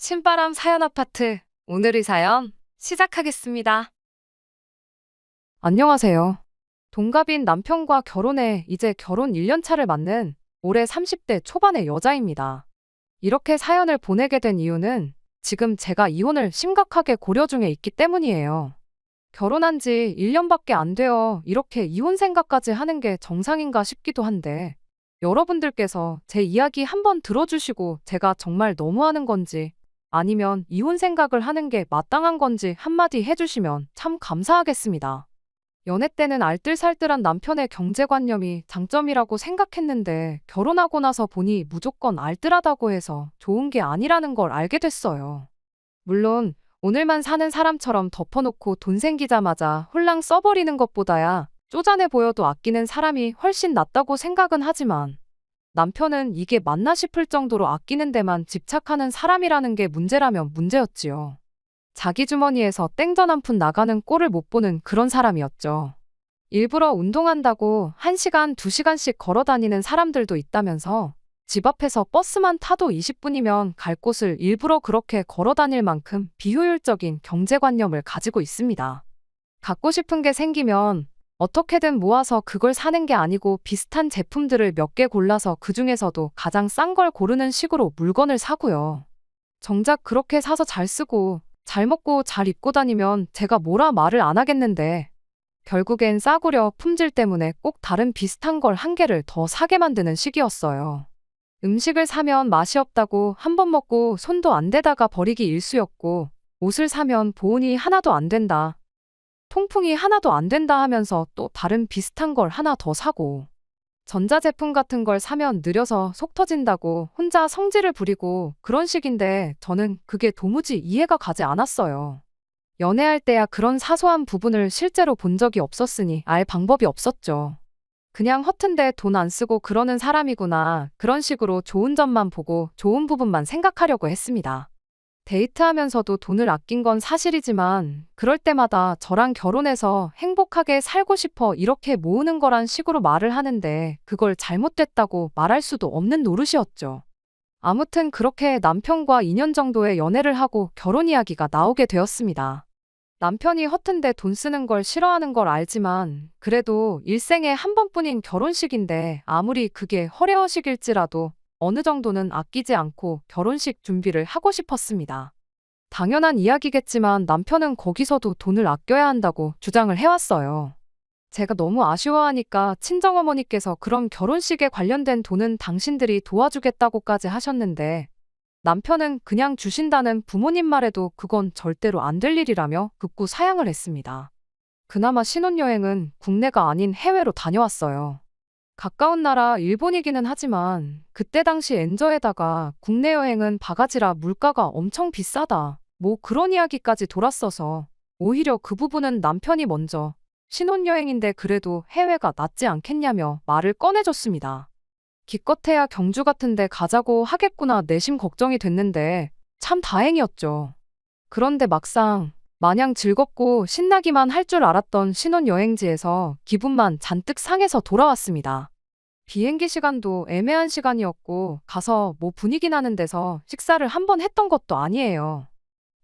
신바람 사연 아파트. 오늘의 사연 시작하겠습니다. 안녕하세요. 동갑인 남편과 결혼해 이제 결혼 1년 차를 맞는 올해 30대 초반의 여자입니다. 이렇게 사연을 보내게 된 이유는 지금 제가 이혼을 심각하게 고려 중에 있기 때문이에요. 결혼한 지 1년밖에 안 되어 이렇게 이혼 생각까지 하는 게 정상인가 싶기도 한데, 여러분들께서 제 이야기 한번 들어주시고 제가 정말 너무하는 건지 아니면 이혼 생각을 하는 게 마땅한 건지 한마디 해주시면 참 감사하겠습니다. 연애 때는 알뜰살뜰한 남편의 경제관념이 장점이라고 생각했는데, 결혼하고 나서 보니 무조건 알뜰하다고 해서 좋은 게 아니라는 걸 알게 됐어요. 물론 오늘만 사는 사람처럼 덮어놓고 돈 생기자마자 홀랑 써버리는 것보다야 쪼잔해 보여도 아끼는 사람이 훨씬 낫다고 생각은 하지만, 남편은 이게 맞나 싶을 정도로 아끼는 데만 집착하는 사람이라는 게 문제라면 문제였지요. 자기 주머니에서 땡전 한 푼 나가는 꼴을 못 보는 그런 사람이었죠. 일부러 운동한다고 1시간, 2시간씩 걸어 다니는 사람들도 있다면서, 집 앞에서 버스만 타도 20분이면 갈 곳을 일부러 그렇게 걸어 다닐 만큼 비효율적인 경제관념을 가지고 있습니다. 갖고 싶은 게 생기면 어떻게든 모아서 그걸 사는 게 아니고 비슷한 제품들을 몇 개 골라서 그중에서도 가장 싼 걸 고르는 식으로 물건을 사고요. 정작 그렇게 사서 잘 쓰고 잘 먹고 잘 입고 다니면 제가 뭐라 말을 안 하겠는데, 결국엔 싸구려 품질 때문에 꼭 다른 비슷한 걸 한 개를 더 사게 만드는 식이었어요. 음식을 사면 맛이 없다고 한 번 먹고 손도 안 대다가 버리기 일쑤였고, 옷을 사면 보온이 하나도 안 된다, 통풍이 하나도 안 된다 하면서 또 다른 비슷한 걸 하나 더 사고, 전자제품 같은 걸 사면 느려서 속 터진다고 혼자 성질을 부리고 그런 식인데, 저는 그게 도무지 이해가 가지 않았어요. 연애할 때야 그런 사소한 부분을 실제로 본 적이 없었으니 알 방법이 없었죠. 그냥 허튼데 돈 안 쓰고 그러는 사람이구나, 그런 식으로 좋은 점만 보고 좋은 부분만 생각하려고 했습니다. 데이트하면서도 돈을 아낀 건 사실이지만, 그럴 때마다 저랑 결혼해서 행복하게 살고 싶어 이렇게 모으는 거란 식으로 말을 하는데, 그걸 잘못됐다고 말할 수도 없는 노릇이었죠. 아무튼 그렇게 남편과 2년 정도의 연애를 하고 결혼 이야기가 나오게 되었습니다. 남편이 허튼데 돈 쓰는 걸 싫어하는 걸 알지만, 그래도 일생에 한 번뿐인 결혼식인데 아무리 그게 허례허식일지라도 어느 정도는 아끼지 않고 결혼식 준비를 하고 싶었습니다. 당연한 이야기겠지만 남편은 거기서도 돈을 아껴야 한다고 주장을 해왔어요. 제가 너무 아쉬워하니까 친정어머니께서 그럼 결혼식에 관련된 돈은 당신들이 도와주겠다고까지 하셨는데, 남편은 그냥 주신다는 부모님 말에도 그건 절대로 안 될 일이라며 극구 사양을 했습니다. 그나마 신혼여행은 국내가 아닌 해외로 다녀왔어요. 가까운 나라 일본이기는 하지만 그때 당시 엔저에다가 국내 여행은 바가지라 물가가 엄청 비싸다, 뭐 그런 이야기까지 돌았어서 오히려 그 부분은 남편이 먼저 신혼여행인데 그래도 해외가 낫지 않겠냐며 말을 꺼내줬습니다. 기껏해야 경주 같은 데 가자고 하겠구나 내심 걱정이 됐는데 참 다행이었죠. 그런데 막상 마냥 즐겁고 신나기만 할 줄 알았던 신혼여행지에서 기분만 잔뜩 상해서 돌아왔습니다. 비행기 시간도 애매한 시간이었고, 가서 뭐 분위기 나는 데서 식사를 한 번 했던 것도 아니에요.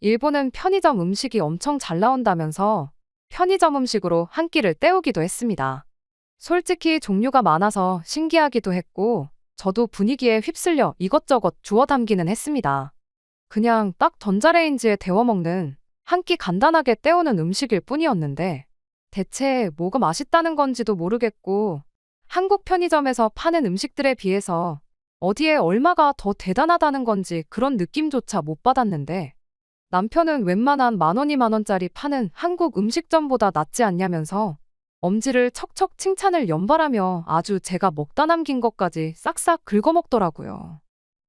일본은 편의점 음식이 엄청 잘 나온다면서 편의점 음식으로 한 끼를 때우기도 했습니다. 솔직히 종류가 많아서 신기하기도 했고, 저도 분위기에 휩쓸려 이것저것 주워 담기는 했습니다. 그냥 딱 전자레인지에 데워 먹는 한 끼 간단하게 때우는 음식일 뿐이었는데, 대체 뭐가 맛있다는 건지도 모르겠고, 한국 편의점에서 파는 음식들에 비해서 어디에 얼마가 더 대단하다는 건지 그런 느낌조차 못 받았는데, 남편은 웬만한 만 원, 2만 원짜리 파는 한국 음식점보다 낫지 않냐면서 엄지를 척척 칭찬을 연발하며 아주 제가 먹다 남긴 것까지 싹싹 긁어먹더라고요.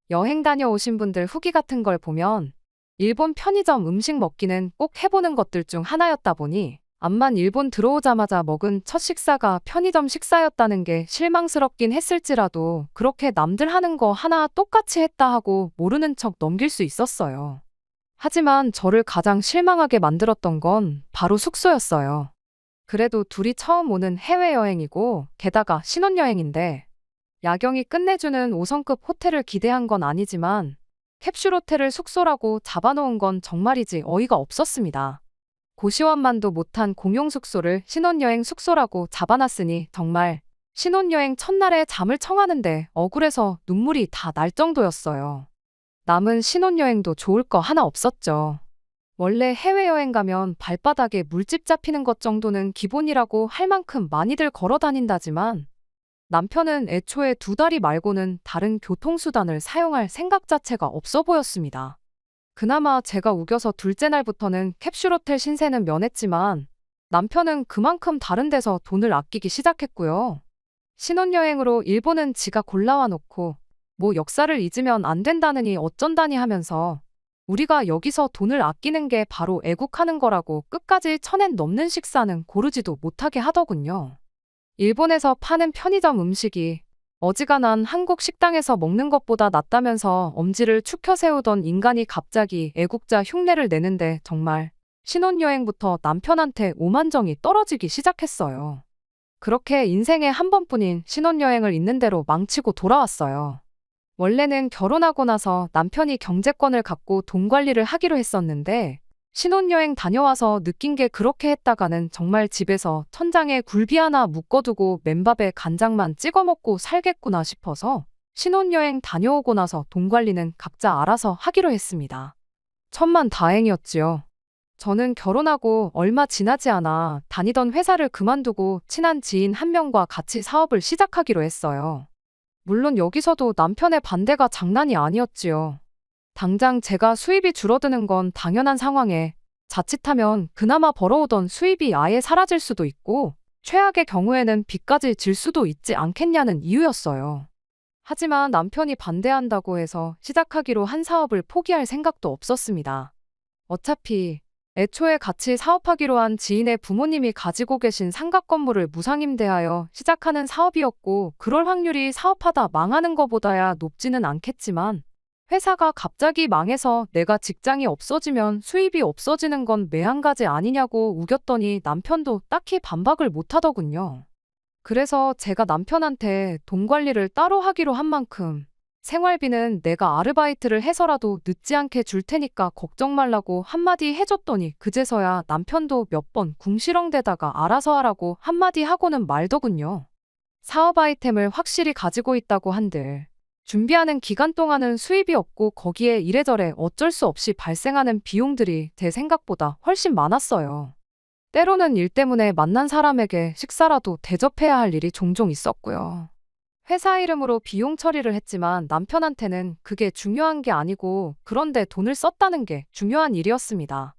여행 다녀오신 분들 후기 같은 걸 보면 일본 편의점 음식 먹기는 꼭 해보는 것들 중 하나였다 보니, 암만 일본 들어오자마자 먹은 첫 식사가 편의점 식사였다는 게 실망스럽긴 했을지라도 그렇게 남들 하는 거 하나 똑같이 했다 하고 모르는 척 넘길 수 있었어요. 하지만 저를 가장 실망하게 만들었던 건 바로 숙소였어요. 그래도 둘이 처음 오는 해외여행이고 게다가 신혼여행인데, 야경이 끝내주는 5성급 호텔을 기대한 건 아니지만 캡슐 호텔을 숙소라고 잡아놓은 건 정말이지 어이가 없었습니다. 고시원만도 못한 공용 숙소를 신혼여행 숙소라고 잡아놨으니 정말 신혼여행 첫날에 잠을 청하는데 억울해서 눈물이 다 날 정도였어요. 남은 신혼여행도 좋을 거 하나 없었죠. 원래 해외여행 가면 발바닥에 물집 잡히는 것 정도는 기본이라고 할 만큼 많이들 걸어 다닌다지만 남편은 애초에 2다리 말고는 다른 교통수단을 사용할 생각 자체가 없어 보였습니다. 그나마 제가 우겨서 둘째 날부터는 캡슐호텔 신세는 면했지만 남편은 그만큼 다른 데서 돈을 아끼기 시작했고요. 신혼여행으로 일본은 지가 골라와 놓고 뭐 역사를 잊으면 안 된다느니 어쩐다니 하면서 우리가 여기서 돈을 아끼는 게 바로 애국하는 거라고 끝까지 1000엔 넘는 식사는 고르지도 못하게 하더군요. 일본에서 파는 편의점 음식이 어지간한 한국 식당에서 먹는 것보다 낫다면서 엄지를 축혀 세우던 인간이 갑자기 애국자 흉내를 내는데 정말 신혼여행부터 남편한테 오만정이 떨어지기 시작했어요. 그렇게 인생에 한 번뿐인 신혼여행을 있는 대로 망치고 돌아왔어요. 원래는 결혼하고 나서 남편이 경제권을 갖고 돈 관리를 하기로 했었는데 신혼여행 다녀와서 느낀 게 그렇게 했다가는 정말 집에서 천장에 굴비 하나 묶어두고 맨밥에 간장만 찍어 먹고 살겠구나 싶어서 신혼여행 다녀오고 나서 돈 관리는 각자 알아서 하기로 했습니다. 천만다행이었지요. 저는 결혼하고 얼마 지나지 않아 다니던 회사를 그만두고 친한 지인 한 명과 같이 사업을 시작하기로 했어요. 물론 여기서도 남편의 반대가 장난이 아니었지요. 당장 제가 수입이 줄어드는 건 당연한 상황에 자칫하면 그나마 벌어오던 수입이 아예 사라질 수도 있고 최악의 경우에는 빚까지 질 수도 있지 않겠냐는 이유였어요. 하지만 남편이 반대한다고 해서 시작하기로 한 사업을 포기할 생각도 없었습니다. 어차피 애초에 같이 사업하기로 한 지인의 부모님이 가지고 계신 상가 건물을 무상임대하여 시작하는 사업이었고 그럴 확률이 사업하다 망하는 것보다야 높지는 않겠지만 회사가 갑자기 망해서 내가 직장이 없어지면 수입이 없어지는 건 매한가지 아니냐고 우겼더니 남편도 딱히 반박을 못하더군요. 그래서 제가 남편한테 돈 관리를 따로 하기로 한 만큼 생활비는 내가 아르바이트를 해서라도 늦지 않게 줄 테니까 걱정 말라고 한마디 해줬더니 그제서야 남편도 몇 번 궁시렁대다가 알아서 하라고 한마디 하고는 말더군요. 사업 아이템을 확실히 가지고 있다고 한들 준비하는 기간 동안은 수입이 없고 거기에 이래저래 어쩔 수 없이 발생하는 비용들이 제 생각보다 훨씬 많았어요. 때로는 일 때문에 만난 사람에게 식사라도 대접해야 할 일이 종종 있었고요. 회사 이름으로 비용 처리를 했지만 남편한테는 그게 중요한 게 아니고 그런데 돈을 썼다는 게 중요한 일이었습니다.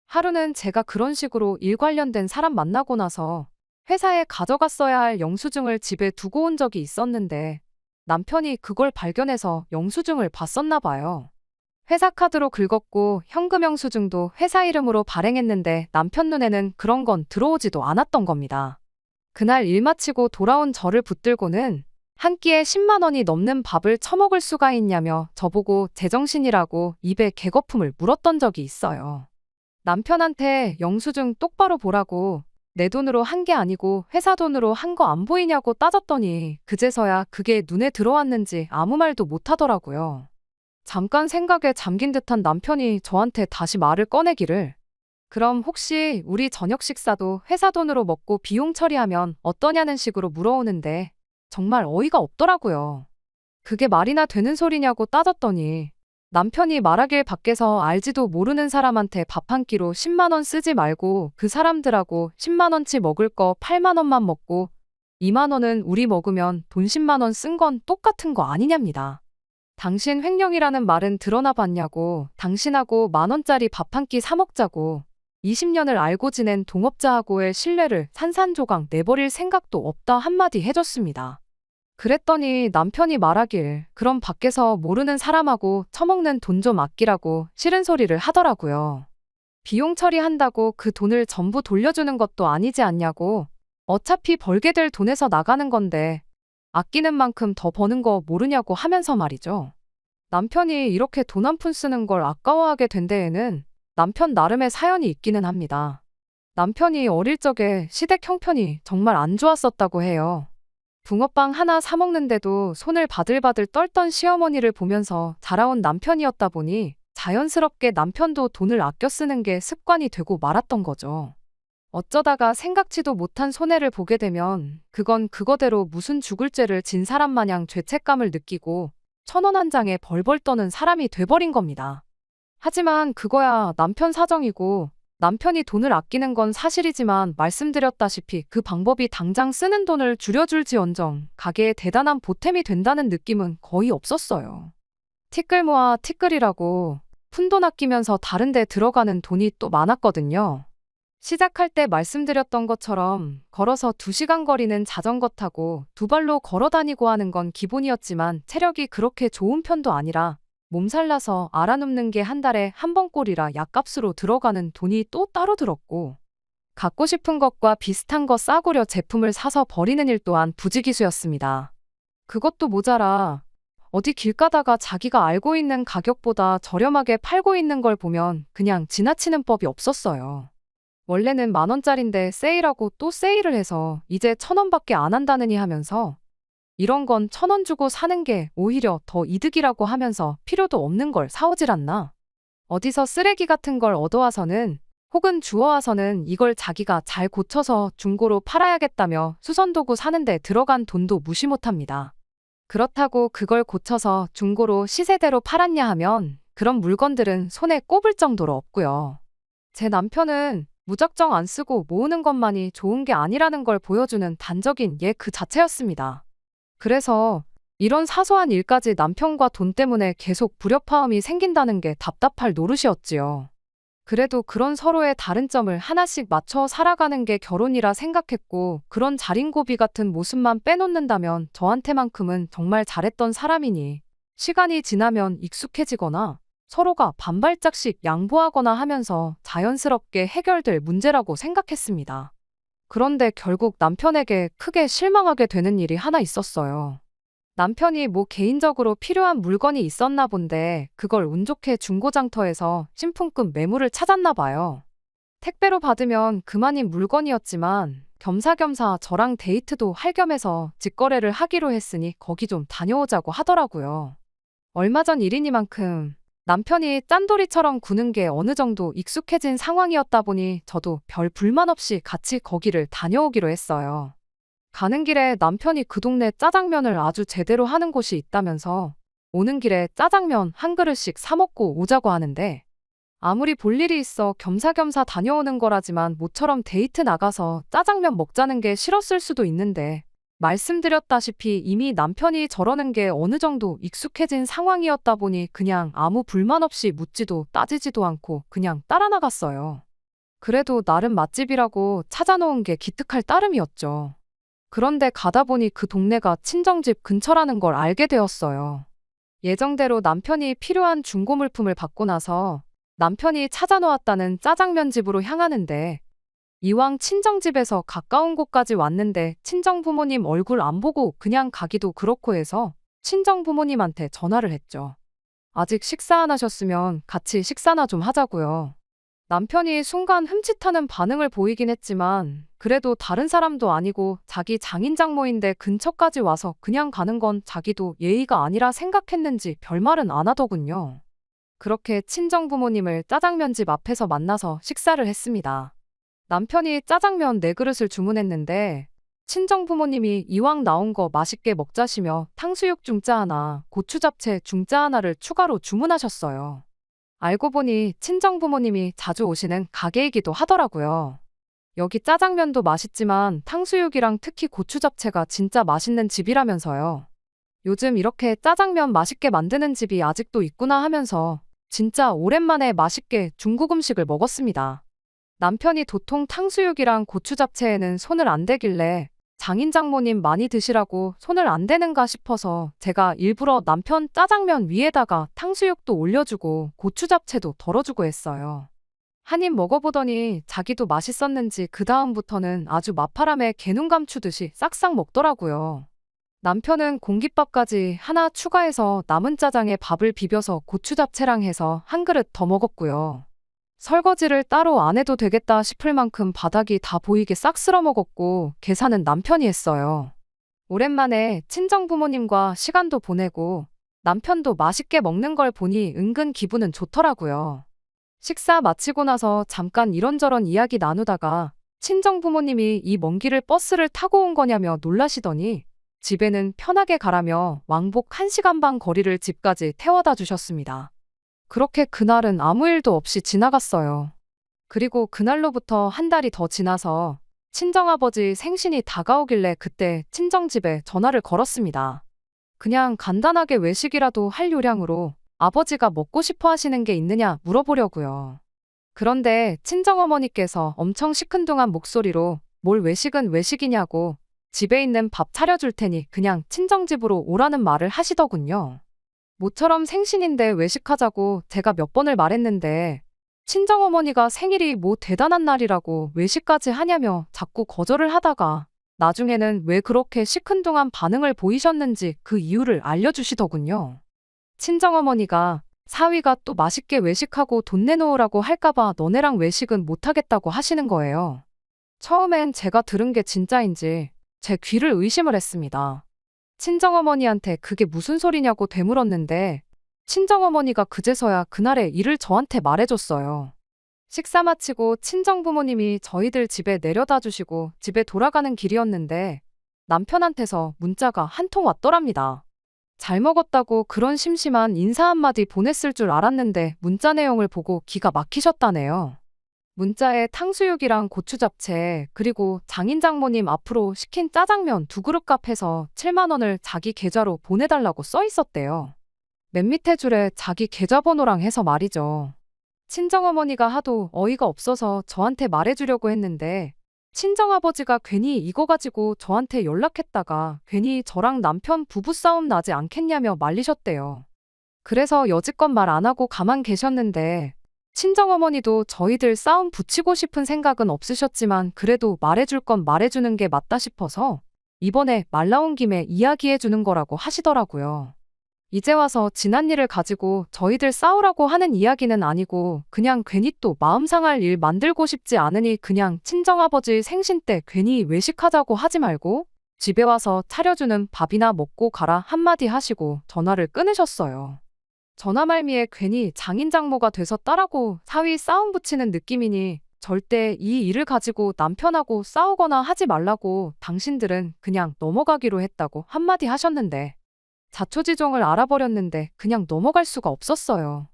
하루는 제가 그런 식으로 일 관련된 사람 만나고 나서 회사에 가져갔어야 할 영수증을 집에 두고 온 적이 있었는데 남편이 그걸 발견해서 영수증을 봤었나 봐요. 회사 카드로 긁었고 현금 영수증도 회사 이름으로 발행했는데 남편 눈에는 그런 건 들어오지도 않았던 겁니다. 그날 일 마치고 돌아온 저를 붙들고는 한 끼에 10만 원이 넘는 밥을 처먹을 수가 있냐며 저보고 제정신이라고 입에 개거품을 물었던 적이 있어요. 남편한테 영수증 똑바로 보라고 내 돈으로 한 게 아니고 회사 돈으로 한 거 안 보이냐고 따졌더니 그제서야 그게 눈에 들어왔는지 아무 말도 못하더라고요. 잠깐 생각에 잠긴 듯한 남편이 저한테 다시 말을 꺼내기를 그럼 혹시 우리 저녁 식사도 회사 돈으로 먹고 비용 처리하면 어떠냐는 식으로 물어오는데 정말 어이가 없더라고요. 그게 말이나 되는 소리냐고 따졌더니 남편이 말하길 밖에서 알지도 모르는 사람한테 밥 한 끼로 10만 원 쓰지 말고 그 사람들하고 10만 원치 먹을 거 8만 원만 먹고 2만 원은 우리 먹으면 돈 10만 원 쓴 건 똑같은 거 아니냐입니다. 당신 횡령이라는 말은 들어나 봤냐고 당신하고 10,000원짜리 밥 한 끼 사 먹자고 20년을 알고 지낸 동업자하고의 신뢰를 산산조각 내버릴 생각도 없다 한마디 해줬습니다. 그랬더니 남편이 말하길 그럼 밖에서 모르는 사람하고 처먹는 돈 좀 아끼라고 싫은 소리를 하더라고요. 비용 처리한다고 그 돈을 전부 돌려주는 것도 아니지 않냐고 어차피 벌게 될 돈에서 나가는 건데 아끼는 만큼 더 버는 거 모르냐고 하면서 말이죠. 남편이 이렇게 돈 한 푼 쓰는 걸 아까워하게 된 데에는 남편 나름의 사연이 있기는 합니다. 남편이 어릴 적에 시댁 형편이 정말 안 좋았었다고 해요. 붕어빵 하나 사 먹는데도 손을 바들바들 떨던 시어머니를 보면서 자라온 남편이었다 보니 자연스럽게 남편도 돈을 아껴 쓰는 게 습관이 되고 말았던 거죠. 어쩌다가 생각지도 못한 손해를 보게 되면 그건 그거대로 무슨 죽을 죄를 진 사람 마냥 죄책감을 느끼고 1,000원 한 장에 벌벌 떠는 사람이 돼버린 겁니다. 하지만 그거야 남편 사정이고 남편이 돈을 아끼는 건 사실이지만 말씀드렸다시피 그 방법이 당장 쓰는 돈을 줄여줄지언정 가게에 대단한 보탬이 된다는 느낌은 거의 없었어요. 티끌 모아 티끌이라고 푼돈 아끼면서 다른 데 들어가는 돈이 또 많았거든요. 시작할 때 말씀드렸던 것처럼 걸어서 2시간 거리는 자전거 타고 2발로 걸어 다니고 하는 건 기본이었지만 체력이 그렇게 좋은 편도 아니라 몸살 나서 알아눕는 게 한 달에 한 번꼴이라 약값으로 들어가는 돈이 또 따로 들었고 갖고 싶은 것과 비슷한 거 싸구려 제품을 사서 버리는 일 또한 부지기수였습니다. 그것도 모자라 어디 길 가다가 자기가 알고 있는 가격보다 저렴하게 팔고 있는 걸 보면 그냥 지나치는 법이 없었어요. 원래는 10,000원짜린데 세일하고 또 세일을 해서 이제 1,000원밖에 안 한다느니 하면서 이런 건 1,000원 주고 사는 게 오히려 더 이득이라고 하면서 필요도 없는 걸 사오질 않나. 어디서 쓰레기 같은 걸 얻어와서는 혹은 주워와서는 이걸 자기가 잘 고쳐서 중고로 팔아야겠다며 수선도구 사는데 들어간 돈도 무시 못합니다. 그렇다고 그걸 고쳐서 중고로 시세대로 팔았냐 하면 그런 물건들은 손에 꼽을 정도로 없고요. 제 남편은 무작정 안 쓰고 모으는 것만이 좋은 게 아니라는 걸 보여주는 단적인 예 그 자체였습니다. 그래서 이런 사소한 일까지 남편과 돈 때문에 계속 불협화음이 생긴다는 게 답답할 노릇이었지요. 그래도 그런 서로의 다른 점을 하나씩 맞춰 살아가는 게 결혼이라 생각했고 그런 자린고비 같은 모습만 빼놓는다면 저한테만큼은 정말 잘했던 사람이니 시간이 지나면 익숙해지거나 서로가 반발짝씩 양보하거나 하면서 자연스럽게 해결될 문제라고 생각했습니다. 그런데 결국 남편에게 크게 실망하게 되는 일이 하나 있었어요. 남편이 뭐 개인적으로 필요한 물건이 있었나 본데 그걸 운 좋게 중고장터에서 신품급 매물을 찾았나 봐요. 택배로 받으면 그만인 물건이었지만 겸사겸사 저랑 데이트도 할 겸해서 직거래를 하기로 했으니 거기 좀 다녀오자고 하더라고요. 얼마 전 일이니만큼 남편이 짠돌이처럼 구는 게 어느 정도 익숙해진 상황이었다 보니 저도 별 불만 없이 같이 거기를 다녀오기로 했어요. 가는 길에 남편이 그 동네 짜장면을 아주 제대로 하는 곳이 있다면서 오는 길에 짜장면 한 그릇씩 사 먹고 오자고 하는데 아무리 볼 일이 있어 겸사겸사 다녀오는 거라지만 모처럼 데이트 나가서 짜장면 먹자는 게 싫었을 수도 있는데 말씀드렸다시피 이미 남편이 저러는 게 어느 정도 익숙해진 상황이었다 보니 그냥 아무 불만 없이 묻지도 따지지도 않고 그냥 따라 나갔어요. 그래도 나름 맛집이라고 찾아놓은 게 기특할 따름이었죠. 그런데 가다 보니 그 동네가 친정집 근처라는 걸 알게 되었어요. 예정대로 남편이 필요한 중고 물품을 받고 나서 남편이 찾아놓았다는 짜장면 집으로 향하는데 이왕 친정집에서 가까운 곳까지 왔는데 친정부모님 얼굴 안 보고 그냥 가기도 그렇고 해서 친정부모님한테 전화를 했죠. 아직 식사 안 하셨으면 같이 식사나 좀 하자고요. 남편이 순간 흠칫하는 반응을 보이긴 했지만 그래도 다른 사람도 아니고 자기 장인장모인데 근처까지 와서 그냥 가는 건 자기도 예의가 아니라 생각했는지 별말은 안 하더군요. 그렇게 친정부모님을 짜장면집 앞에서 만나서 식사를 했습니다. 남편이 짜장면 4그릇을 주문했는데 친정부모님이 이왕 나온 거 맛있게 먹자시며 탕수육 중짜 하나, 고추잡채 중짜 하나를 추가로 주문하셨어요. 알고 보니 친정부모님이 자주 오시는 가게이기도 하더라고요. 여기 짜장면도 맛있지만 탕수육이랑 특히 고추잡채가 진짜 맛있는 집이라면서요. 요즘 이렇게 짜장면 맛있게 만드는 집이 아직도 있구나 하면서 진짜 오랜만에 맛있게 중국 음식을 먹었습니다. 남편이 도통 탕수육이랑 고추잡채에는 손을 안 대길래 장인장모님 많이 드시라고 손을 안 대는가 싶어서 제가 일부러 남편 짜장면 위에다가 탕수육도 올려주고 고추잡채도 덜어주고 했어요. 한 입 먹어보더니 자기도 맛있었는지 그 다음부터는 아주 마파람에 개눈 감추듯이 싹싹 먹더라고요. 남편은 공깃밥까지 하나 추가해서 남은 짜장에 밥을 비벼서 고추잡채랑 해서 한 그릇 더 먹었고요. 설거지를 따로 안 해도 되겠다 싶을 만큼 바닥이 다 보이게 싹 쓸어 먹었고 계산은 남편이 했어요. 오랜만에 친정 부모님과 시간도 보내고 남편도 맛있게 먹는 걸 보니 은근 기분은 좋더라고요. 식사 마치고 나서 잠깐 이런저런 이야기 나누다가 친정 부모님이 이 먼 길을 버스를 타고 온 거냐며 놀라시더니 집에는 편하게 가라며 왕복 1시간 반 거리를 집까지 태워다 주셨습니다. 그렇게 그날은 아무 일도 없이 지나갔어요. 그리고 그날로부터 한 달이 더 지나서 친정아버지 생신이 다가오길래 그때 친정집에 전화를 걸었습니다. 그냥 간단하게 외식이라도 할 요량으로 아버지가 먹고 싶어 하시는 게 있느냐 물어보려고요. 그런데 친정어머니께서 엄청 시큰둥한 목소리로 뭘 외식은 외식이냐고 집에 있는 밥 차려줄 테니 그냥 친정집으로 오라는 말을 하시더군요. 모처럼 생신인데 외식하자고 제가 몇 번을 말했는데 친정어머니가 생일이 뭐 대단한 날이라고 외식까지 하냐며 자꾸 거절을 하다가 나중에는 왜 그렇게 시큰둥한 반응을 보이셨는지 그 이유를 알려주시더군요. 친정어머니가 사위가 또 맛있게 외식하고 돈 내놓으라고 할까봐 너네랑 외식은 못하겠다고 하시는 거예요. 처음엔 제가 들은 게 진짜인지 제 귀를 의심을 했습니다. 친정어머니한테 그게 무슨 소리냐고 되물었는데 친정어머니가 그제서야 그날의 일을 저한테 말해줬어요. 식사 마치고 친정부모님이 저희들 집에 내려다 주시고 집에 돌아가는 길이었는데 남편한테서 문자가 한 통 왔더랍니다. 잘 먹었다고 그런 심심한 인사 한마디 보냈을 줄 알았는데 문자 내용을 보고 기가 막히셨다네요. 문자에 탕수육이랑 고추 잡채 그리고 장인 장모님 앞으로 시킨 짜장면 2그릇 값해서 7만 원을 자기 계좌로 보내달라고 써 있었대요. 맨 밑에 줄에 자기 계좌번호랑 해서 말이죠. 친정어머니가 하도 어이가 없어서 저한테 말해주려고 했는데 친정아버지가 괜히 이거 가지고 저한테 연락했다가 괜히 저랑 남편 부부싸움 나지 않겠냐며 말리셨대요. 그래서 여지껏 말 안 하고 가만 계셨는데 친정어머니도 저희들 싸움 붙이고 싶은 생각은 없으셨지만 그래도 말해줄 건 말해주는 게 맞다 싶어서 이번에 말 나온 김에 이야기해주는 거라고 하시더라고요. 이제 와서 지난 일을 가지고 저희들 싸우라고 하는 이야기는 아니고 그냥 괜히 또 마음 상할 일 만들고 싶지 않으니 그냥 친정아버지 생신 때 괜히 외식하자고 하지 말고 집에 와서 차려주는 밥이나 먹고 가라 한마디 하시고 전화를 끊으셨어요. 전화 말미에 괜히 장인장모가 돼서 딸하고 사위 싸움 붙이는 느낌이니 절대 이 일을 가지고 남편하고 싸우거나 하지 말라고 당신들은 그냥 넘어가기로 했다고 한마디 하셨는데 자초지종을 알아버렸는데 그냥 넘어갈 수가 없었어요.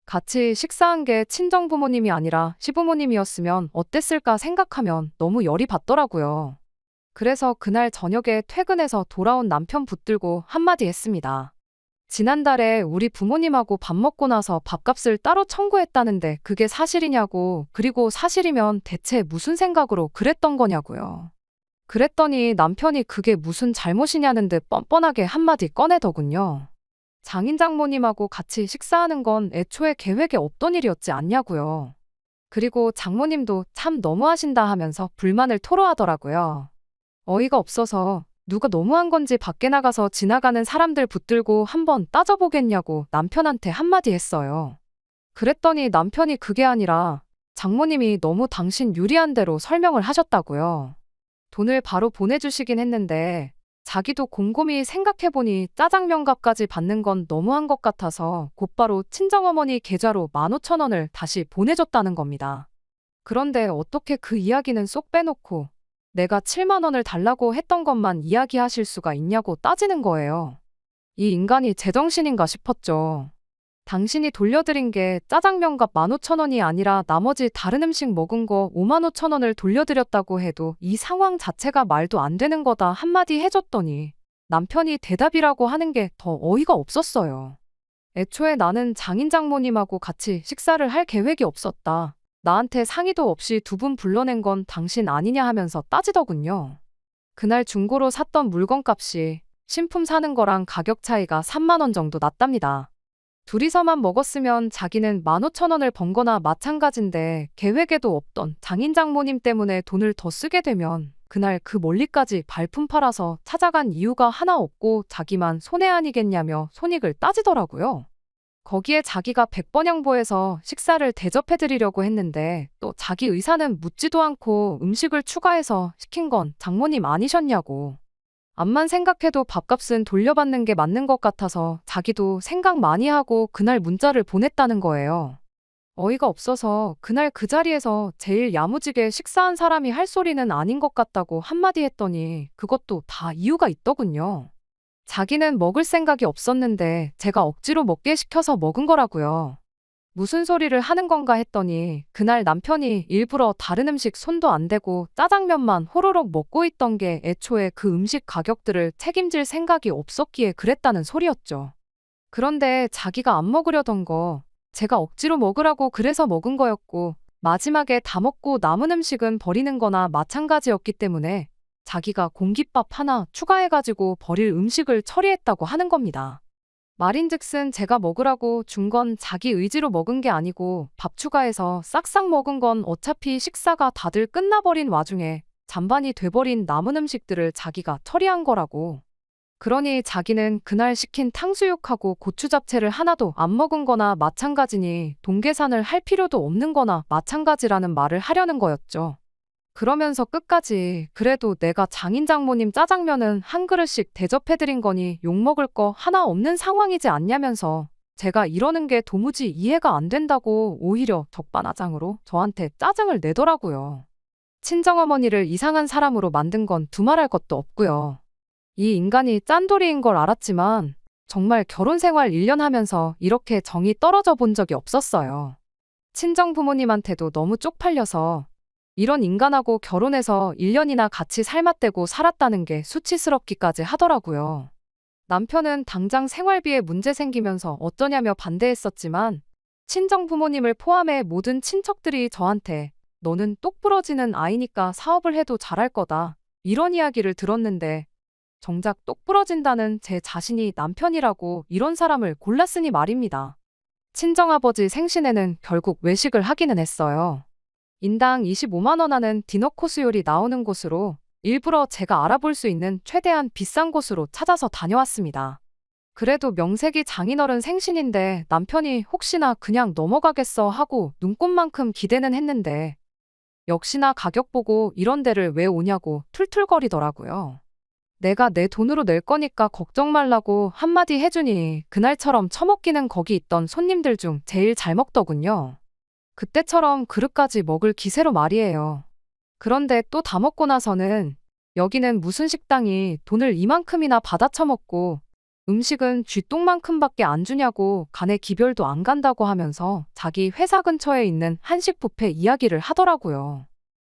같이 식사한 게 친정부모님이 아니라 시부모님이었으면 어땠을까 생각하면 너무 열이 받더라고요. 그래서 그날 저녁에 퇴근해서 돌아온 남편 붙들고 한마디 했습니다. 지난달에 우리 부모님하고 밥 먹고 나서 밥값을 따로 청구했다는데 그게 사실이냐고 그리고 사실이면 대체 무슨 생각으로 그랬던 거냐고요. 그랬더니 남편이 그게 무슨 잘못이냐는 듯 뻔뻔하게 한마디 꺼내더군요. 장인 장모님하고 같이 식사하는 건 애초에 계획에 없던 일이었지 않냐고요. 그리고 장모님도 참 너무하신다 하면서 불만을 토로하더라고요. 어이가 없어서 누가 너무한 건지 밖에 나가서 지나가는 사람들 붙들고 한번 따져보겠냐고 남편한테 한마디 했어요. 그랬더니 남편이 그게 아니라 장모님이 너무 당신 유리한 대로 설명을 하셨다고요. 돈을 바로 보내주시긴 했는데 자기도 곰곰이 생각해보니 짜장면값까지 받는 건 너무한 것 같아서 곧바로 친정어머니 계좌로 15,000원을 다시 보내줬다는 겁니다. 그런데 어떻게 그 이야기는 쏙 빼놓고 내가 7만 원을 달라고 했던 것만 이야기하실 수가 있냐고 따지는 거예요. 이 인간이 제정신인가 싶었죠. 당신이 돌려드린 게 짜장면값 15,000원이 아니라 나머지 다른 음식 먹은 거 55,000원을 돌려드렸다고 해도 이 상황 자체가 말도 안 되는 거다 한마디 해줬더니 남편이 대답이라고 하는 게 더 어이가 없었어요. 애초에 나는 장인 장모님하고 같이 식사를 할 계획이 없었다. 나한테 상의도 없이 2분 불러낸 건 당신 아니냐 하면서 따지더군요. 그날 중고로 샀던 물건값이 신품 사는 거랑 가격 차이가 3만 원 정도 났답니다. 둘이서만 먹었으면 자기는 15,000원을 번 거나 마찬가지인데 계획에도 없던 장인 장모님 때문에 돈을 더 쓰게 되면 그날 그 멀리까지 발품 팔아서 찾아간 이유가 하나 없고 자기만 손해 아니겠냐며 손익을 따지더라고요. 거기에 자기가 100번 양보해서 식사를 대접해드리려고 했는데 또 자기 의사는 묻지도 않고 음식을 추가해서 시킨 건 장모님 아니셨냐고. 암만 생각해도 밥값은 돌려받는 게 맞는 것 같아서 자기도 생각 많이 하고 그날 문자를 보냈다는 거예요. 어이가 없어서 그날 그 자리에서 제일 야무지게 식사한 사람이 할 소리는 아닌 것 같다고 한마디 했더니 그것도 다 이유가 있더군요. 자기는 먹을 생각이 없었는데 제가 억지로 먹게 시켜서 먹은 거라고요. 무슨 소리를 하는 건가 했더니 그날 남편이 일부러 다른 음식 손도 안 대고 짜장면만 호로록 먹고 있던 게 애초에 그 음식 가격들을 책임질 생각이 없었기에 그랬다는 소리였죠. 그런데 자기가 안 먹으려던 거 제가 억지로 먹으라고 그래서 먹은 거였고 마지막에 다 먹고 남은 음식은 버리는 거나 마찬가지였기 때문에 자기가 공깃밥 하나 추가해가지고 버릴 음식을 처리했다고 하는 겁니다. 말인즉슨 제가 먹으라고 준 건 자기 의지로 먹은 게 아니고 밥 추가해서 싹싹 먹은 건 어차피 식사가 다들 끝나버린 와중에 잔반이 돼버린 남은 음식들을 자기가 처리한 거라고. 그러니 자기는 그날 시킨 탕수육하고 고추 잡채를 하나도 안 먹은 거나 마찬가지니 돈 계산을 할 필요도 없는 거나 마찬가지라는 말을 하려는 거였죠. 그러면서 끝까지 그래도 내가 장인 장모님 짜장면은 한 그릇씩 대접해드린 거니 욕먹을 거 하나 없는 상황이지 않냐면서 제가 이러는 게 도무지 이해가 안 된다고 오히려 적반하장으로 저한테 짜증을 내더라고요. 친정어머니를 이상한 사람으로 만든 건 두말할 것도 없고요. 이 인간이 짠돌이인 걸 알았지만 정말 결혼 생활 1년 하면서 이렇게 정이 떨어져 본 적이 없었어요. 친정 부모님한테도 너무 쪽팔려서 이런 인간하고 결혼해서 1년이나 같이 살맛대고 살았다는 게 수치스럽기까지 하더라고요. 남편은 당장 생활비에 문제 생기면서 어떠냐며 반대했었지만 친정 부모님을 포함해 모든 친척들이 저한테 너는 똑부러지는 아이니까 사업을 해도 잘할 거다 이런 이야기를 들었는데 정작 똑부러진다는 제 자신이 남편이라고 이런 사람을 골랐으니 말입니다. 친정아버지 생신에는 결국 외식을 하기는 했어요. 인당 25만 원 하는 디너 코스 요리 나오는 곳으로 일부러 제가 알아볼 수 있는 최대한 비싼 곳으로 찾아서 다녀왔습니다. 그래도 명색이 장인어른 생신인데 남편이 혹시나 그냥 넘어가겠어 하고 눈꽃만큼 기대는 했는데 역시나 가격 보고 이런 데를 왜 오냐고 툴툴거리더라고요. 내가 내 돈으로 낼 거니까 걱정 말라고 한마디 해주니 그날처럼 처먹기는 거기 있던 손님들 중 제일 잘 먹더군요. 그때처럼 그릇까지 먹을 기세로 말이에요. 그런데 또 다 먹고 나서는 여기는 무슨 식당이 돈을 이만큼이나 받아 처먹고 음식은 쥐똥만큼밖에 안 주냐고 간에 기별도 안 간다고 하면서 자기 회사 근처에 있는 한식 뷔페 이야기를 하더라고요.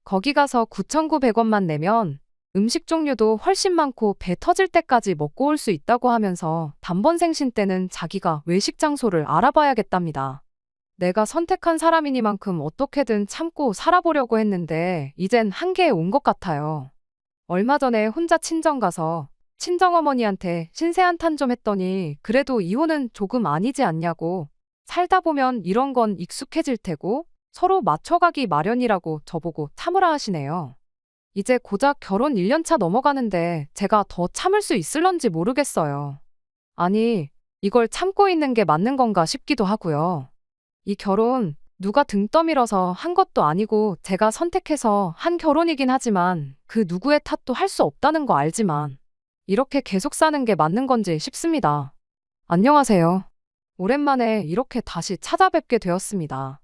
거기 가서 9,900원만 내면 음식 종류도 훨씬 많고 배 터질 때까지 먹고 올 수 있다고 하면서 단번 생신 때는 자기가 외식 장소를 알아봐야겠답니다. 내가 선택한 사람이니만큼 어떻게든 참고 살아보려고 했는데 이젠 한계에 온 것 같아요. 얼마 전에 혼자 친정 가서 친정어머니한테 신세 한탄 좀 했더니 그래도 이혼은 조금 아니지 않냐고 살다 보면 이런 건 익숙해질 테고 서로 맞춰가기 마련이라고 저보고 참으라 하시네요. 이제 고작 결혼 1년 차 넘어가는데 제가 더 참을 수 있을런지 모르겠어요. 아니, 이걸 참고 있는 게 맞는 건가 싶기도 하고요. 이 결혼 누가 등 떠밀어서 한 것도 아니고 제가 선택해서 한 결혼이긴 하지만 그 누구의 탓도 할 수 없다는 거 알지만 이렇게 계속 사는 게 맞는 건지 싶습니다. 안녕하세요. 오랜만에 이렇게 다시 찾아뵙게 되었습니다.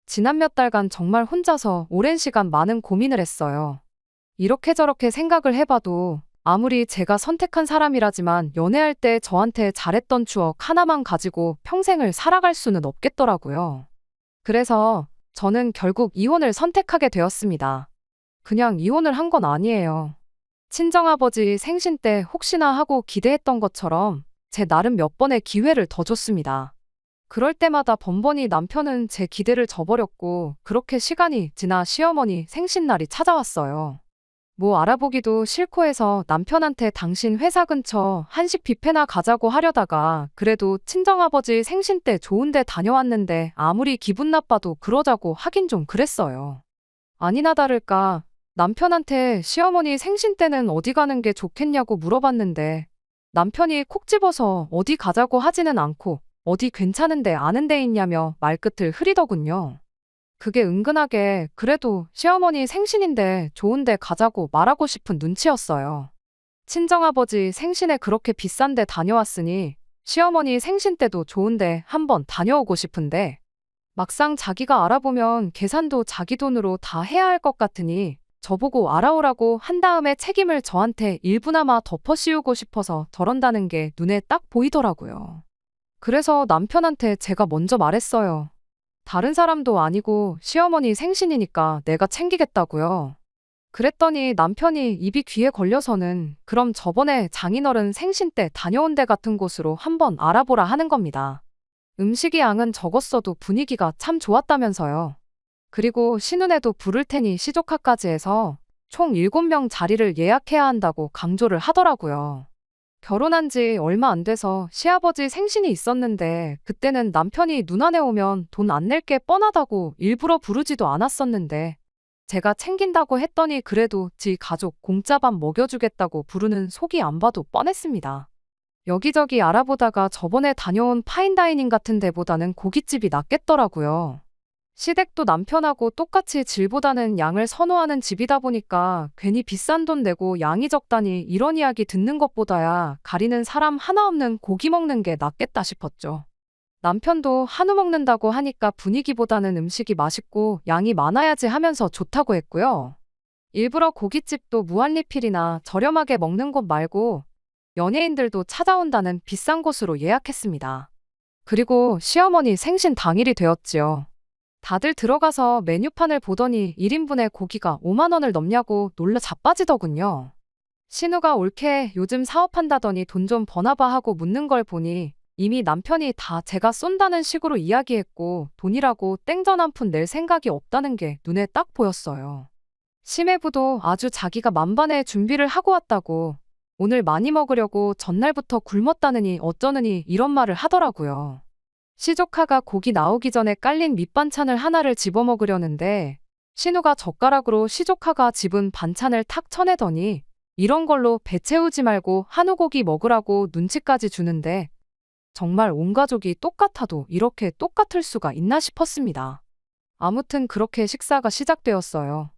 지난 몇 달간 정말 혼자서 오랜 시간 많은 고민을 했어요. 이렇게 저렇게 생각을 해봐도 아무리 제가 선택한 사람이라지만 연애할 때 저한테 잘했던 추억 하나만 가지고 평생을 살아갈 수는 없겠더라고요. 그래서 저는 결국 이혼을 선택하게 되었습니다. 그냥 이혼을 한 건 아니에요. 친정아버지 생신 때 혹시나 하고 기대했던 것처럼 제 나름 몇 번의 기회를 더 줬습니다. 그럴 때마다 번번이 남편은 제 기대를 저버렸고 그렇게 시간이 지나 시어머니 생신날이 찾아왔어요. 뭐 알아보기도 싫고 해서 남편한테 당신 회사 근처 한식 뷔페나 가자고 하려다가 그래도 친정아버지 생신 때 좋은 데 다녀왔는데 아무리 기분 나빠도 그러자고 하긴 좀 그랬어요. 아니나 다를까 남편한테 시어머니 생신 때는 어디 가는 게 좋겠냐고 물어봤는데 남편이 콕 집어서 어디 가자고 하지는 않고 어디 괜찮은데 아는 데 있냐며 말끝을 흐리더군요. 그게 은근하게 그래도 시어머니 생신인데 좋은 데 가자고 말하고 싶은 눈치였어요. 친정아버지 생신에 그렇게 비싼 데 다녀왔으니 시어머니 생신 때도 좋은데 한번 다녀오고 싶은데 막상 자기가 알아보면 계산도 자기 돈으로 다 해야 할 것 같으니 저보고 알아오라고 한 다음에 책임을 저한테 일부나마 덮어씌우고 싶어서 저런다는 게 눈에 딱 보이더라고요. 그래서 남편한테 제가 먼저 말했어요. 다른 사람도 아니고 시어머니 생신이니까 내가 챙기겠다고요. 그랬더니 남편이 입이 귀에 걸려서는 그럼 저번에 장인어른 생신 때 다녀온 데 같은 곳으로 한번 알아보라 하는 겁니다. 음식이 양은 적었어도 분위기가 참 좋았다면서요. 그리고 신혼에도 부를 테니 시조카까지 해서 총 7명 자리를 예약해야 한다고 강조를 하더라고요. 결혼한 지 얼마 안 돼서 시아버지 생신이 있었는데 그때는 남편이 누나네 오면 돈 안 낼 게 뻔하다고 일부러 부르지도 않았었는데 제가 챙긴다고 했더니 그래도 지 가족 공짜 밥 먹여주겠다고 부르는 속이 안 봐도 뻔했습니다. 여기저기 알아보다가 저번에 다녀온 파인다이닝 같은 데보다는 고깃집이 낫겠더라고요. 시댁도 남편하고 똑같이 질보다는 양을 선호하는 집이다 보니까 괜히 비싼 돈 내고 양이 적다니 이런 이야기 듣는 것보다야 가리는 사람 하나 없는 고기 먹는 게 낫겠다 싶었죠. 남편도 한우 먹는다고 하니까 분위기보다는 음식이 맛있고 양이 많아야지 하면서 좋다고 했고요. 일부러 고깃집도 무한리필이나 저렴하게 먹는 곳 말고 연예인들도 찾아온다는 비싼 곳으로 예약했습니다. 그리고 시어머니 생신 당일이 되었지요. 다들 들어가서 메뉴판을 보더니 1인분에 고기가 5만 원을 넘냐고 놀라 자빠지더군요. 신우가 올케 요즘 사업한다더니 돈 좀 버나봐 하고 묻는 걸 보니 이미 남편이 다 제가 쏜다는 식으로 이야기했고 돈이라고 땡전 한 푼 낼 생각이 없다는 게 눈에 딱 보였어요. 심해부도 아주 자기가 만반의 준비를 하고 왔다고 오늘 많이 먹으려고 전날부터 굶었다느니 어쩌느니 이런 말을 하더라고요. 시조카가 고기 나오기 전에 깔린 밑반찬을 하나를 집어먹으려는데 신우가 젓가락으로 시조카가 집은 반찬을 탁 쳐내더니 이런 걸로 배 채우지 말고 한우고기 먹으라고 눈치까지 주는데 정말 온 가족이 똑같아도 이렇게 똑같을 수가 있나 싶었습니다. 아무튼 그렇게 식사가 시작되었어요.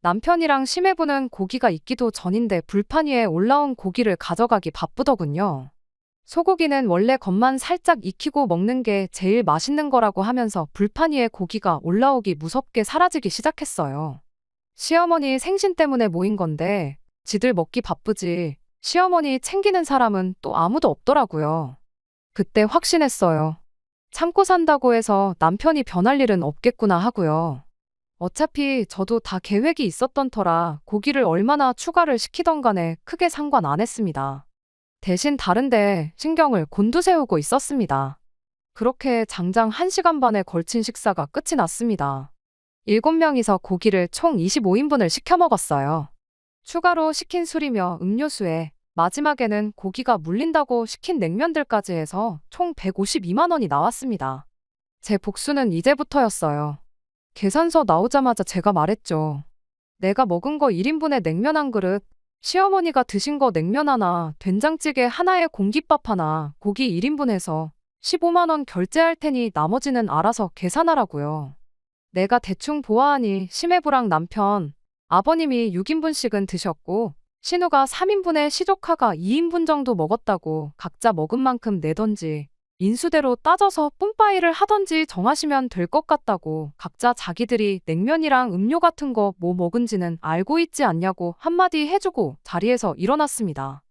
남편이랑 심해부는 고기가 익기도 전인데 불판 위에 올라온 고기를 가져가기 바쁘더군요. 소고기는 원래 겉만 살짝 익히고 먹는 게 제일 맛있는 거라고 하면서 불판 위에 고기가 올라오기 무섭게 사라지기 시작했어요. 시어머니 생신 때문에 모인 건데 지들 먹기 바쁘지 시어머니 챙기는 사람은 또 아무도 없더라고요. 그때 확신했어요. 참고 산다고 해서 남편이 변할 일은 없겠구나 하고요. 어차피 저도 다 계획이 있었던 터라 고기를 얼마나 추가를 시키던 간에 크게 상관 안 했습니다. 대신 다른데 신경을 곤두세우고 있었습니다. 그렇게 장장 1시간 반에 걸친 식사가 끝이 났습니다. 7명이서 고기를 총 25인분을 시켜 먹었어요. 추가로 시킨 술이며 음료수에 마지막에는 고기가 물린다고 시킨 냉면들까지 해서 총 152만 원이 나왔습니다. 제 복수는 이제부터였어요. 계산서 나오자마자 제가 말했죠. 내가 먹은 거 1인분에 냉면 한 그릇, 시어머니가 드신 거 냉면 하나, 된장찌개 하나에 공깃밥 하나, 고기 1인분 해서 15만 원 결제할 테니 나머지는 알아서 계산하라고요. 내가 대충 보아하니 심해부랑 남편, 아버님이 6인분씩은 드셨고 신우가 3인분에 시조카가 2인분 정도 먹었다고 각자 먹은 만큼 내던지 인수대로 따져서 뿜빠이를 하던지 정하시면 될 것 같다고 각자 자기들이 냉면이랑 음료 같은 거 뭐 먹은지는 알고 있지 않냐고 한마디 해주고 자리에서 일어났습니다.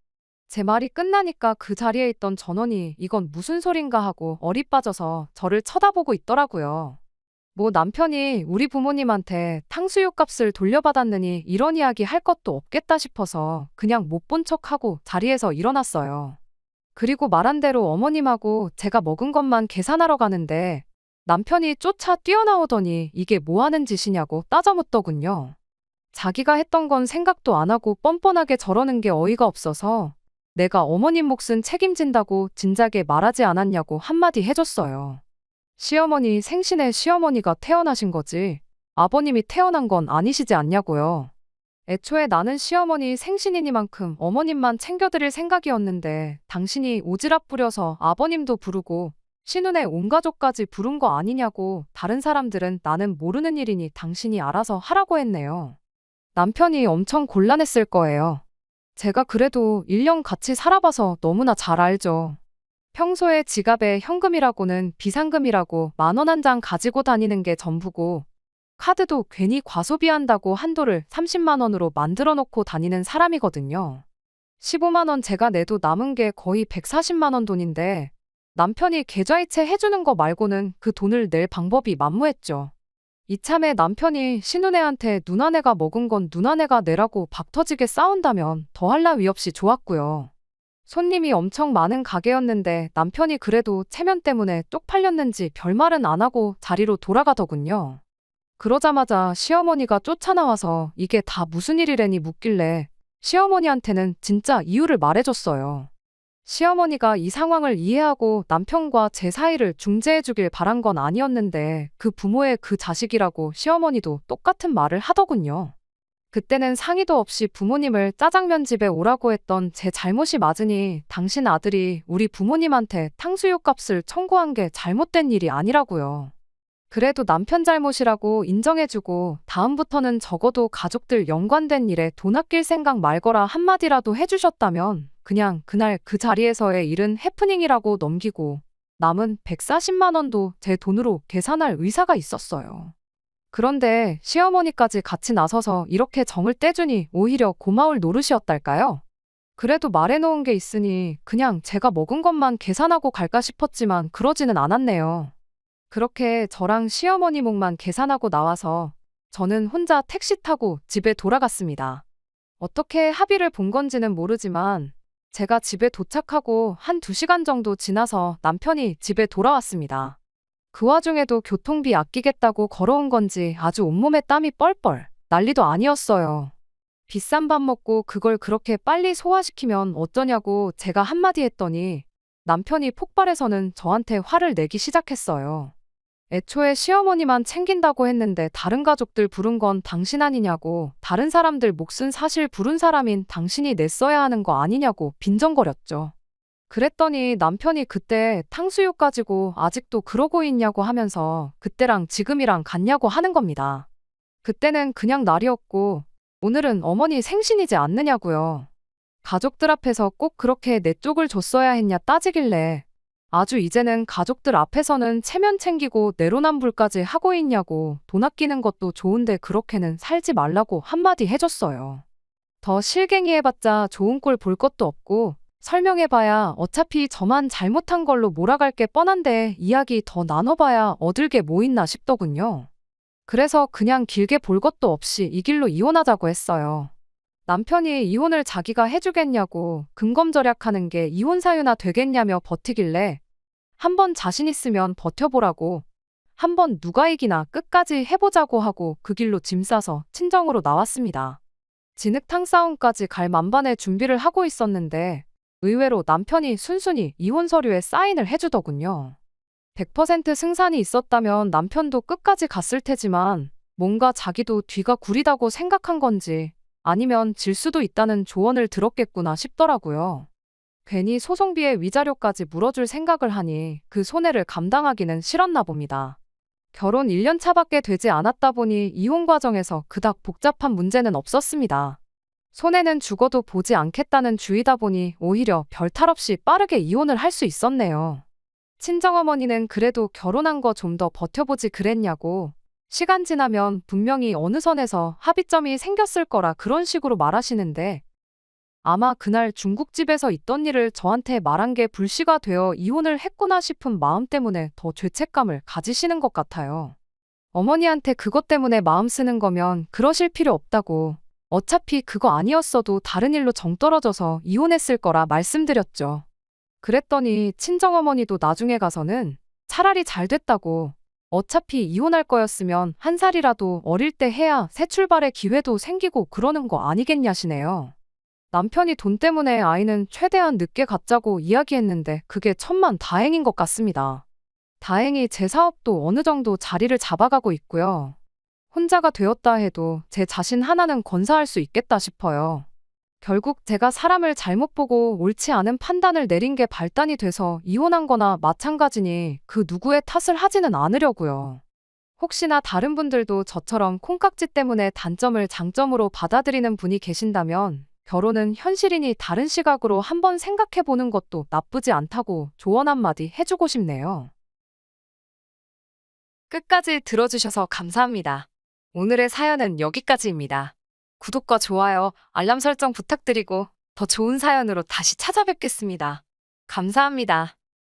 제 말이 끝나니까 그 자리에 있던 전원이 이건 무슨 소린가 하고 어리 빠져서 저를 쳐다보고 있더라고요. 뭐 남편이 우리 부모님한테 탕수육 값을 돌려받았느니 이런 이야기 할 것도 없겠다 싶어서 그냥 못 본 척하고 자리에서 일어났어요. 그리고 말한 대로 어머님하고 제가 먹은 것만 계산하러 가는데 남편이 쫓아 뛰어나오더니 이게 뭐 하는 짓이냐고 따져묻더군요. 자기가 했던 건 생각도 안 하고 뻔뻔하게 저러는 게 어이가 없어서 내가 어머님 몫은 책임진다고 진작에 말하지 않았냐고 한마디 해줬어요. 시어머니 생신에 시어머니가 태어나신 거지 아버님이 태어난 건 아니시지 않냐고요. 애초에 나는 시어머니 생신이니만큼 어머님만 챙겨드릴 생각이었는데 당신이 오지랖 부려서 아버님도 부르고 신혼에 온 가족까지 부른 거 아니냐고 다른 사람들은 나는 모르는 일이니 당신이 알아서 하라고 했네요. 남편이 엄청 곤란했을 거예요. 제가 그래도 1년 같이 살아봐서 너무나 잘 알죠. 평소에 지갑에 현금이라고는 비상금이라고 10,000원 한 장 가지고 다니는 게 전부고, 카드도 괜히 과소비한다고 한도를 30만 원으로 만들어 놓고 다니는 사람이거든요. 15만 원 제가 내도 남은 게 거의 140만 원 돈인데, 남편이 계좌이체 해주는 거 말고는 그 돈을 낼 방법이 만무했죠. 이참에 남편이 신우네한테 누나네가 먹은 건 누나네가 내라고 박터지게 싸운다면 더할 나위 없이 좋았고요. 손님이 엄청 많은 가게였는데 남편이 그래도 체면 때문에 쪽팔렸는지 별말은 안 하고 자리로 돌아가더군요. 그러자마자 시어머니가 쫓아나와서 이게 다 무슨 일이래니 묻길래 시어머니한테는 진짜 이유를 말해줬어요. 시어머니가 이 상황을 이해하고 남편과 제 사이를 중재해주길 바란 건 아니었는데 그 부모의 그 자식이라고 시어머니도 똑같은 말을 하더군요. 그때는 상의도 없이 부모님을 짜장면 집에 오라고 했던 제 잘못이 맞으니 당신 아들이 우리 부모님한테 탕수육 값을 청구한 게 잘못된 일이 아니라고요. 그래도 남편 잘못이라고 인정해주고 다음부터는 적어도 가족들 연관된 일에 돈 아낄 생각 말거라 한마디라도 해주셨다면 그냥 그날 그 자리에서의 일은 해프닝이라고 넘기고 남은 140만 원도 제 돈으로 계산할 의사가 있었어요. 그런데 시어머니까지 같이 나서서 이렇게 정을 떼주니 오히려 고마울 노릇이었달까요? 그래도 말해놓은 게 있으니 그냥 제가 먹은 것만 계산하고 갈까 싶었지만 그러지는 않았네요. 그렇게 저랑 시어머니 몫만 계산하고 나와서 저는 혼자 택시 타고 집에 돌아갔습니다. 어떻게 합의를 본 건지는 모르지만 제가 집에 도착하고 한 2시간 정도 지나서 남편이 집에 돌아왔습니다. 그 와중에도 교통비 아끼겠다고 걸어온 건지 아주 온몸에 땀이 뻘뻘 난리도 아니었어요. 비싼 밥 먹고 그걸 그렇게 빨리 소화시키면 어쩌냐고 제가 한마디 했더니 남편이 폭발해서는 저한테 화를 내기 시작했어요. 애초에 시어머니만 챙긴다고 했는데 다른 가족들 부른 건 당신 아니냐고, 다른 사람들 몫은 사실 부른 사람인 당신이 냈어야 하는 거 아니냐고 빈정거렸죠. 그랬더니 남편이 그때 탕수육 가지고 아직도 그러고 있냐고 하면서 그때랑 지금이랑 같냐고 하는 겁니다. 그때는 그냥 날이었고 오늘은 어머니 생신이지 않느냐고요. 가족들 앞에서 꼭 그렇게 내 쪽을 줬어야 했냐 따지길래 아주 이제는 가족들 앞에서는 체면 챙기고 내로남불까지 하고 있냐고, 돈 아끼는 것도 좋은데 그렇게는 살지 말라고 한마디 해줬어요. 더 실갱이 해봤자 좋은 꼴 볼 것도 없고 설명해봐야 어차피 저만 잘못한 걸로 몰아갈 게 뻔한데 이야기 더 나눠봐야 얻을 게 뭐 있나 싶더군요. 그래서 그냥 길게 볼 것도 없이 이 길로 이혼하자고 했어요. 남편이 이혼을 자기가 해주겠냐고 근검절약하는 게 이혼 사유나 되겠냐며 버티길래 한번 자신 있으면 버텨보라고, 한번 누가 이기나 끝까지 해보자고 하고 그 길로 짐 싸서 친정으로 나왔습니다. 진흙탕 싸움까지 갈 만반의 준비를 하고 있었는데 의외로 남편이 순순히 이혼 서류에 사인을 해주더군요. 100% 승산이 있었다면 남편도 끝까지 갔을 테지만 뭔가 자기도 뒤가 구리다고 생각한 건지 아니면 질 수도 있다는 조언을 들었겠구나 싶더라고요. 괜히 소송비에 위자료까지 물어줄 생각을 하니 그 손해를 감당하기는 싫었나 봅니다. 결혼 1년 차밖에 되지 않았다 보니 이혼 과정에서 그닥 복잡한 문제는 없었습니다. 손해는 죽어도 보지 않겠다는 주의다 보니 오히려 별 탈 없이 빠르게 이혼을 할 수 있었네요. 친정어머니는 그래도 결혼한 거 좀 더 버텨보지 그랬냐고, 시간 지나면 분명히 어느 선에서 합의점이 생겼을 거라 그런 식으로 말하시는데 아마 그날 중국집에서 있던 일을 저한테 말한 게 불씨가 되어 이혼을 했구나 싶은 마음 때문에 더 죄책감을 가지시는 것 같아요. 어머니한테 그것 때문에 마음 쓰는 거면 그러실 필요 없다고, 어차피 그거 아니었어도 다른 일로 정 떨어져서 이혼했을 거라 말씀드렸죠. 그랬더니 친정어머니도 나중에 가서는 차라리 잘 됐다고, 어차피 이혼할 거였으면 한 살이라도 어릴 때 해야 새 출발의 기회도 생기고 그러는 거 아니겠냐시네요. 남편이 돈 때문에 아이는 최대한 늦게 갖자고 이야기했는데 그게 천만 다행인 것 같습니다. 다행히 제 사업도 어느 정도 자리를 잡아가고 있고요. 혼자가 되었다 해도 제 자신 하나는 건사할 수 있겠다 싶어요. 결국 제가 사람을 잘못 보고 옳지 않은 판단을 내린 게 발단이 돼서 이혼한 거나 마찬가지니 그 누구의 탓을 하지는 않으려고요. 혹시나 다른 분들도 저처럼 콩깍지 때문에 단점을 장점으로 받아들이는 분이 계신다면 결혼은 현실이니 다른 시각으로 한번 생각해 보는 것도 나쁘지 않다고 조언 한마디 해주고 싶네요. 끝까지 들어주셔서 감사합니다. 오늘의 사연은 여기까지입니다. 구독과 좋아요, 알람 설정 부탁드리고 더 좋은 사연으로 다시 찾아뵙겠습니다. 감사합니다.